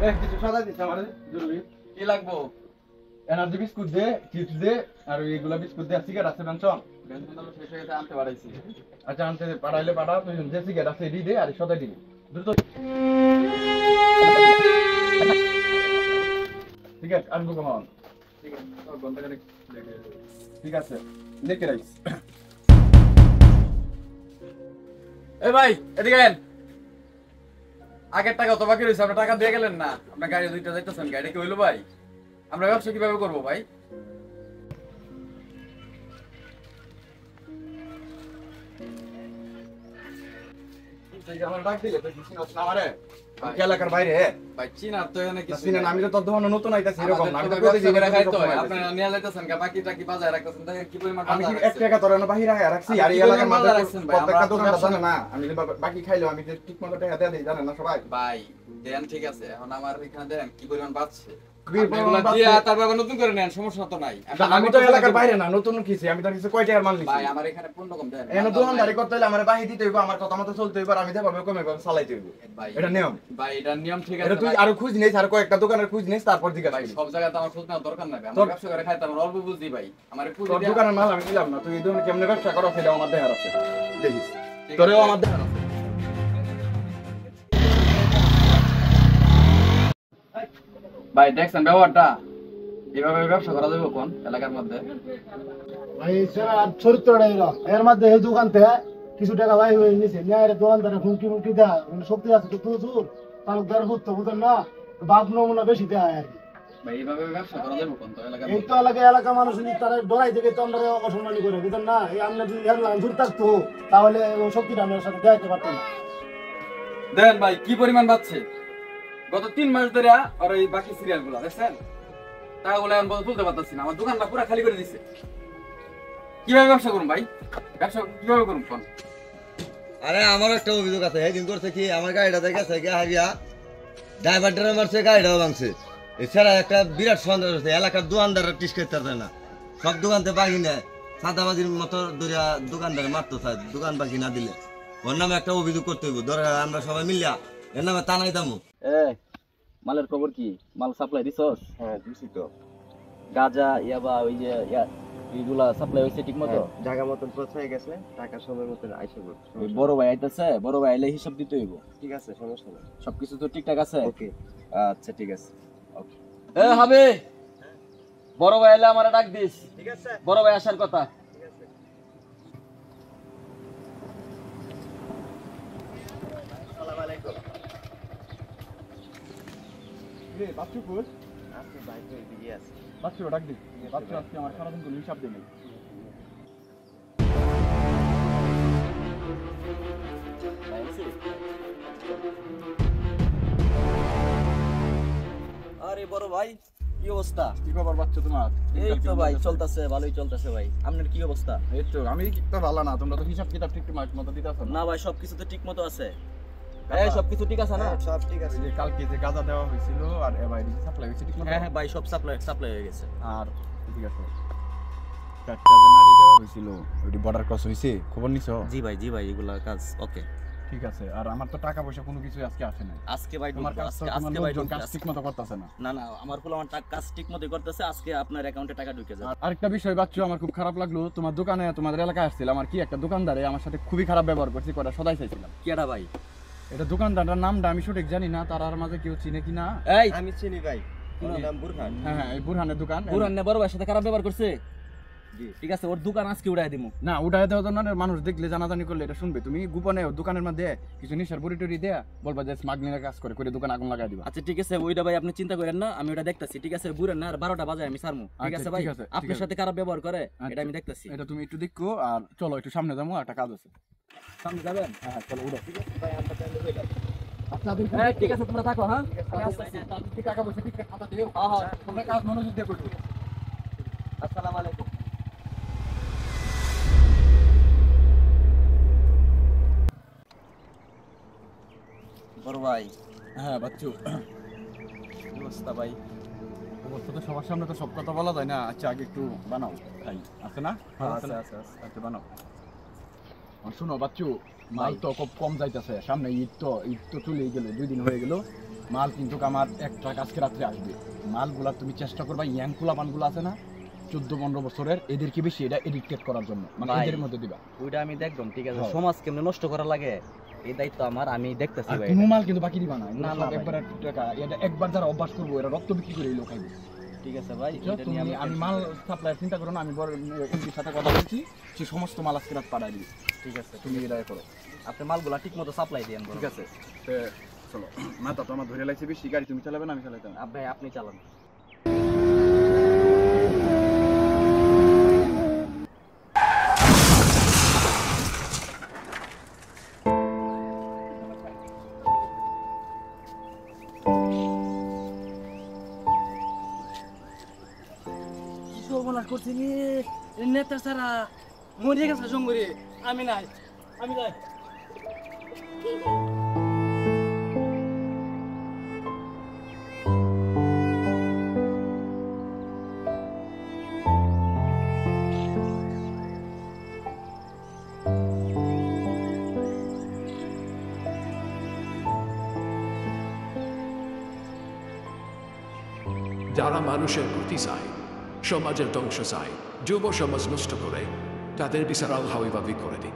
কিছু সাদা দিতে আমারে জরুরি কি লাগবো? এনার্জি বিস্কুট দে, চিপস দে, আর এইগুলা বিস্কুট দে, সিগারেট আছে বেনচন। বেঞ্চন তো শেষ হয়ে গেছে, আনতে পারাইছি। আচ্ছা আনতে পাঠাইলে পাঠা, তুই যে সিগারেট আছে এডি দে আর সদাই দিবি দ্রুত। ঠিক আছে আনবো কেমন? ঠিক আছে, ঘন্টা খানেক লেগে যাবে। ঠিক আছে লিখে রাখিস। এই ভাই এদিকে আইন। আগের টাকা তো বাকি রয়েছে, আপনার টাকা দিয়ে গেলেন না। আপনার গাড়ি দুইটা যাইতেছেন, গাড়ি কি হইলো ভাই? আমরা ব্যবসা কিভাবে করবো ভাই? আমার ডাক দিলে তুই কিছু না আমারে এলাকার বাইরে ভাই চিনার তো এখানে কিছু চিনেন, আমি তো তোর দোকানে নতুন আইতাছি এরকম না, আমি তো ব্যবসা করে খাই তো। প্রতিদিন আপনারা নিয়ে যাইতেছেন, বাকি টাকি বাজায় রাখতেছেন, দেখেন কি পরিমাণ আমি কি বাজার এক টাকা তোর না বাহিরে রাখছি আর এই আপনি এলাকার বাজার মধ্যে রাখছেন ভাই, প্রত্যেকটা আমরা দোকানদার ব্যবসা জানে না আমি যে বাকি খাইলো আমি যে ঠিক মতো টাকা দেই জানেন না সবাই। ভাই দেন ঠিক আছে, এখন আমার এখানে দেন কি পরিমাণ বাড়ছে। কি পরিমাণ দিয়ে বাড়ছে? তারপর নতুন করে নেন, সমস্যা তো নাই। আমি তো এলাকার বাইরে না, নতুন কিছু আমি তো কিছু কয় টাকার মাল নিছি ভাই আমার এখানে পূর্ণ কম দেন। এনে দোকানদারি করতে হলে আমার বাহি দিতে হইব, আমার কথা মতো চলতে হইব, আর আমি দেখাবো কমে কমে চালাইতে হইব। ভাই এটা নিয়ম। ভাই এটা নিয়ম ঠিক এটা আছে তুই ভাই। আরো খুঁজ নেই, আর কয়েকটা দোকানের খুঁজ নেই, তারপর জিজ্ঞাসা ভাই করবি। সব জায়গায় তো আমার খোঁজ নেওয়ার দরকার নাই। আমরা তোর- ব্যবসা করে খাইতে আমরা অল্প বুঝি ভাই। আমার পুঁজি তোর দেয়া- দোকানের মাল আমি দিলাম না, তুই এই দোকানে কেমনে ব্যবসা করো সেটা আমার দেখার আছে, দেখিস ঠিক তোরেও আছে। আমার দেখার আছে। ভাই দেখছেন ব্যবহারটা, এভাবে ব্যবসা করা যাবে কোন এলাকার মধ্যে? ভাই সেরা চরিত্রটা এলো এর মধ্যে এই দোকান থেকে কিছু টাকা ভাই হয়ে নিছে ন্যায়ের দোকানদারে হুমকি মুমকি দেয় মানে শক্তি আছে তো প্রচুর তালুকদার হুত তো বুঝেন না বাপ নমুনা বেশি দেয় আর কি ভাই এইভাবে ব্যবসা করা যাবে কোন তো এলাকার এই তো মধ্যে? এলাকা মানুষ যদি তারা ডরাই থেকে তো আমরা অসম্মানী করে বুঝেন না এই আমরা যদি হেরলাম দূর থাকতো তাহলে ও শক্তিটা আমার সাথে দেখাইতে পারতো না দেন ভাই কি পরিমাণ বাড়ছে। গত 3 মাস ধরে আর এই বাকি সিরিয়াল গুলো দেখছেন, টাকাগুলো এখন পর্যন্ত তুলতে পারতেছি না। আমার দোকানটা পুরো খালি করে দিছে। কিভাবে ব্যবসা করুন ভাই? ব্যবসা কিভাবে করুন কোন? আরে আমার একটা অভিযোগ আছে, সেদিন করছে কি আমার গাড়িটা দেখে গিয়া হারিয়া ড্রাইভার মারছে, গাড়িটাও ভাঙছে। এছাড়া একটা বিরাট সন্দেহ হচ্ছে এলাকার দোকানদাররা টিস করতে পারে না, সব দোকানতে বাকি নেয়, সাদাবাজির মতো দরিয়া দোকানদারে মারতে চায় দোকান বাকি না দিলে। ওর নামে একটা অভিযোগ করতে হইব, ধরে আমরা সবাই মিলিয়া এর নামে টানাই দামু। মালের খবর কি? মাল সাপ্লাই দিছস? হ্যাঁ দিছি তো, গাজা ইয়াবা ওই যে এইগুলা সাপ্লাই হইছে ঠিক মতো? জায়গা মতন পৌঁছে গেছে, টাকা সময় মতন আইসে ওই বড় ভাই আইতাছে, বড় ভাই আইলে হিসাব দিতে হইব। ঠিক আছে, সমস্যা নেই। সবকিছু তো ঠিকঠাক আছে? ওকে। আচ্ছা ঠিক আছে। ওকে হবে, বড় ভাই আইলে আমারে ডাক দিস। ঠিক আছে। বড় ভাই আসার কথা। রে বাচ্চু কই? আপনি বাইরে দিকে আছে। বাচ্চু ডাক দি, বাচ্চু আজকে আমার সারাদিন কোনো হিসাব দেই নাই। আরে বড় ভাই কি অবস্থা? কি খবর বাচ্চু তোমার? এই তো ভাই চলতেছে, ভালোই চলতেছে ভাই। আপনার কি অবস্থা? এই তো আমি তো ভালো না, তোমরা তো হিসাব কিতাব ঠিক মতো দিতেছো না। না ভাই সবকিছু তো ঠিক মতো আছে। এই সবকিছু ঠিক আছে না? সব ঠিক আছে। এই যে কালকে যে গাঁজা দেওয়া হয়েছিল আর এবার সাপ্লাই হয়েছে ঠিক মতো? হ্যাঁ হ্যাঁ ভাই সব সাপ্লাই হয়ে গেছে। আর ঠিক আছে, 4টা যে নারী দেওয়া হয়েছিল ওইটি বর্ডার ক্রস হয়েছে, খবর নিছো? জি ভাই এগুলা কাজ ওকে। ঠিক আছে, আর আমার তো টাকা পয়সা কোনো কিছু আজকে আসে না। আজকে ভাই তোমার ঢুকবো, কাজ তো আজকে ভাই ঢুকবো। কাজ ঠিক মতো করতেছে না। না আমার ফুল আমার কাজ ঠিক মতোই করতেছে। আজকে আপনার অ্যাকাউন্টে টাকা ঢুকে যাবে। আর আরেকটা বিষয় বাচ্চু, আমার খুব খারাপ লাগলো, তোমার দোকানে তোমাদের এলাকায় আসছিলাম, আমার কি একটা দোকানদারে আমার সাথে খুবই খারাপ ব্যবহার করছে, কটা সদাই চাইছিলাম। কেডা ভাই? এটা দোকানদারটার নামটা আমি সঠিক জানি না, তার মাঝে কেউ চিনে কিনা। এই আমি চিনি ভাই, পুরো নাম বুরহান। হ্যাঁ এই বুরহানের দোকান। পুরান না বড় ভাইয়ের সাথে খারাপ ব্যবহার করছে? জি ঠিক আছে, ওর দোকান আজকে উড়াই দিমু। না উঠাই দেওয়া তো না, মানুষ দেখলে জানাজানি করলে এটা শুনবে। তুমি গোপনে ওর দোকানের মধ্যে কিছু নিশার বুড়ি টুড়ি দেয়া বলবা যে স্মাগলিংয়ের কাজ করে দোকান আগুন লাগাই দিবা। আচ্ছা ঠিক আছে, ওইটা ভাই আপনি চিন্তা করেন না, আমি ওটা দেখতাছি। ঠিক আছে বুড়েন না, আর 12টা বাজে আমি ছাড়মু। ঠিক আচ্ছা, আছে ভাই, ঠিক আছে, ঠিক আপনার আছে। সাথে খারাপ ব্যবহার করে আচ্ছা। এটা আমি দেখতাছি। এটা তুমি একটু দেখো, আর চলো একটু সামনে যাবো, একটা কাজ আছে। সামনে যাবেন? হ্যাঁ চলো উঠো। হ্যাঁ ঠিক আছে, তোমরা থাকো। হ্যাঁ আমি আসতেছি। টাকা পয়সা ঠিক খাতা দিও। হ্যাঁ হ্যাঁ, তোমরা কাজ মনোযোগ দিয়ে করো। আসসালামু আলাইকুম। বড় ভাই হ্যাঁ বাচ্চু, কি অবস্থা ভাই? অবস্থা তো সবার সামনে তো সব কথা বলা যায় না। আচ্ছা আগে একটু বানাও খাই, আছে না? আছে। আচ্ছা বানাও। আর শোনো বাচ্চু, মাল তো খুব কম যাইতেছে, সামনে ঈদ তো চলেই গেল, 2 দিন হয়ে গেল। মাল কিন্তু আমার এক ট্রাক আজকে রাত্রে আসবে। মালগুলা তুমি চেষ্টা করবা ইয়াং পোলাপানগুলো আছে না 14-15 বছরের, এদেরকে বেশি এটা এডিক্টেড করার জন্য, মানে ভাই, এদের মধ্যে দিবা। ওইটা আমি দেখলাম, ঠিক আছে। হ্যাঁ। সমাজ কেমনে নষ্ট করা লাগে এই দায়িত্ব আমার, আমি দেখতেছি আর ভাই। কোনো মাল কিন্তু বাকি দিবা না, না, না না ভাই। একবার টাকা এটা একবার যারা অভ্যাস করবো এরা রক্ত বিক্রি করে এই লোক খাইবে। ঠিক আছে ভাই, বুঝছো? এটা তুমি নিয়ে আমি মাল সাপ্লাই চিন্তা করো না, আমি বড় এমপির সাথে কথা বলছি, সে সমস্ত মাল আজকে রাত পাঠাই দিবে। ঠিক আছে, তুমি এটা করো, আপনি মালগুলা ঠিক মতো সাপ্লাই দিয়েন। ঠিক আছে? চলো, মাথা তো আমার ধরে লাগছে বেশি, গাড়ি তুমি চালাবে না আমি চালাইতে না। আপনি চালান। সর্বনাশ করছি নি নেতা সারা মরে গেছে জঙ্গলে। আমি নাই, আমি নাই। যারা মানুষের ক্ষতি চায়, সমাজের ধ্বংস চায়, যুব সমাজ নষ্ট করে, তাদের বিচার আল্লাহ এভাবেই করে দিন।